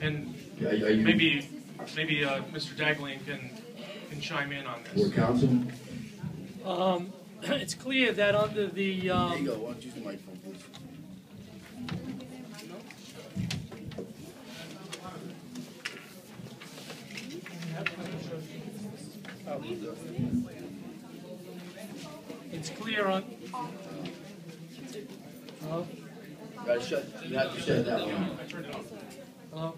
And maybe Mr. Daglian can chime in on this. Board counsel? It's clear that under the... There you go. Why don't you use the microphone, please? It's clear on... Hello? You have to shut that one. Hello?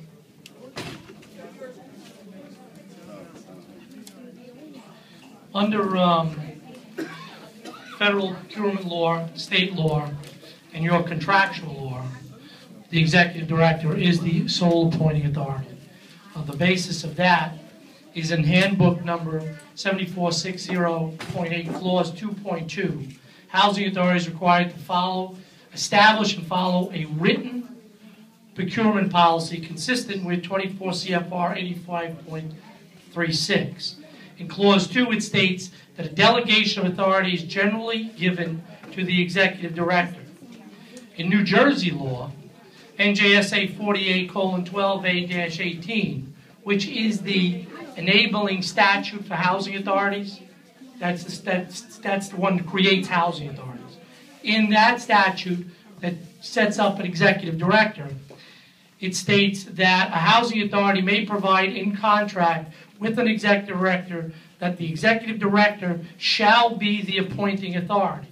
Under federal procurement law, state law, and your contractual law, the executive director is the sole appointing authority. The basis of that is in handbook number 7460.8, clause 2.2. Housing authority is required to establish and follow a written procurement policy consistent with 24 CFR 85.36. In clause 2, it states that a delegation of authority is generally given to the executive director. In New Jersey law, NJSA 48:12A-18, which is the enabling statute for housing authorities, that's the one that creates housing authorities. In that statute that sets up an executive director, it states that a housing authority may provide in contract with an executive director that the executive director shall be the appointing authority.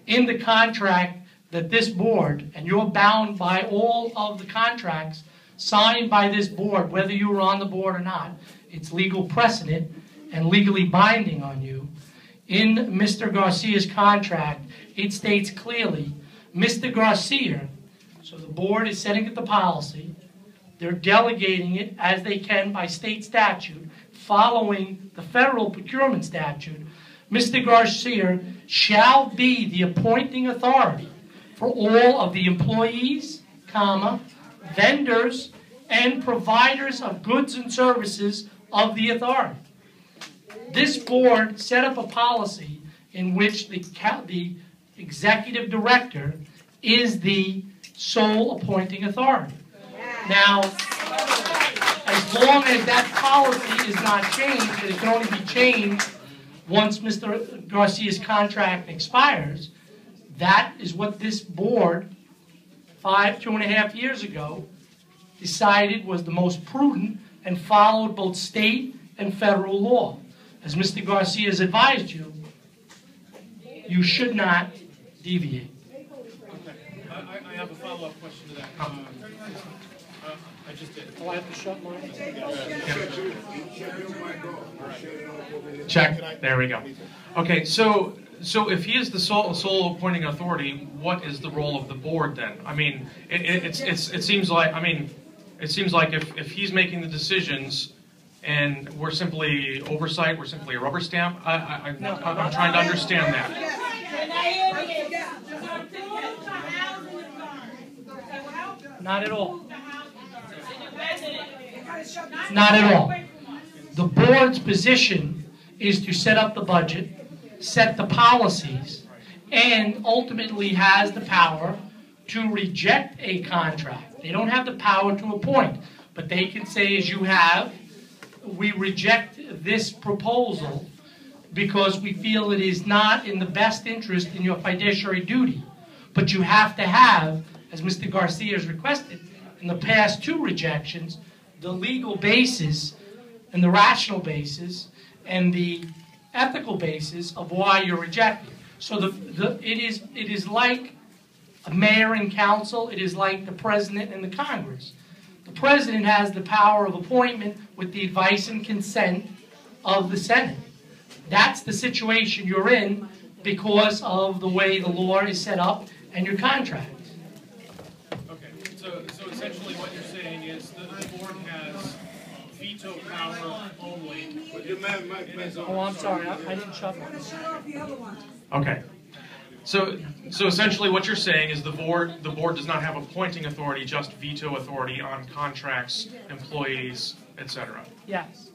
In the contract that this board, and you're bound by all of the contracts signed by this board, whether you were on the board or not, it's legal precedent and legally binding on you. In Mr. Garcia's contract, it states clearly, Mr. Garcia, so the board is setting up the policy, they're delegating it as they can by state statute, following the federal procurement statute. Mr. Garcia shall be the appointing authority for all of the employees, vendors, and providers of goods and services of the authority. This board set up a policy in which the executive director is the sole appointing authority. Now, as long as that policy is not changed, and it can only be changed once Mr. Garcia's contract expires, that is what this board, 2.5 years ago, decided was the most prudent and followed both state and federal law. As Mr. Garcia has advised you, you should not deviate. I have a follow-up question to that. I just did. Oh, I have to shut mine? Check. There we go. Okay, so if he is the sole appointing authority, what is the role of the board then? I mean, it seems like if he's making the decisions and we're simply oversight, we're simply a rubber stamp. I'm trying to understand that. Not at all. Not at all. The board's position is to set up the budget, set the policies, and ultimately has the power to reject a contract. They don't have the power to appoint, but they can say, as you have, we reject this proposal because we feel it is not in the best interest in your fiduciary duty. But you have to have, as Mr. Garcia has requested, in the past 2 rejections, the legal basis and the rational basis and the ethical basis of why you're rejecting. So it is like a mayor and council. It is like the president and the Congress. The president has the power of appointment with the advice and consent of the Senate. That's the situation you're in because of the way the law is set up and your contract. Okay, so essentially what you're saying is that the board has veto power only. Oh, I'm sorry, I didn't shut mine. Okay. So essentially what you're saying is the board does not have appointing authority, just veto authority on contracts, employees, etc. Yes.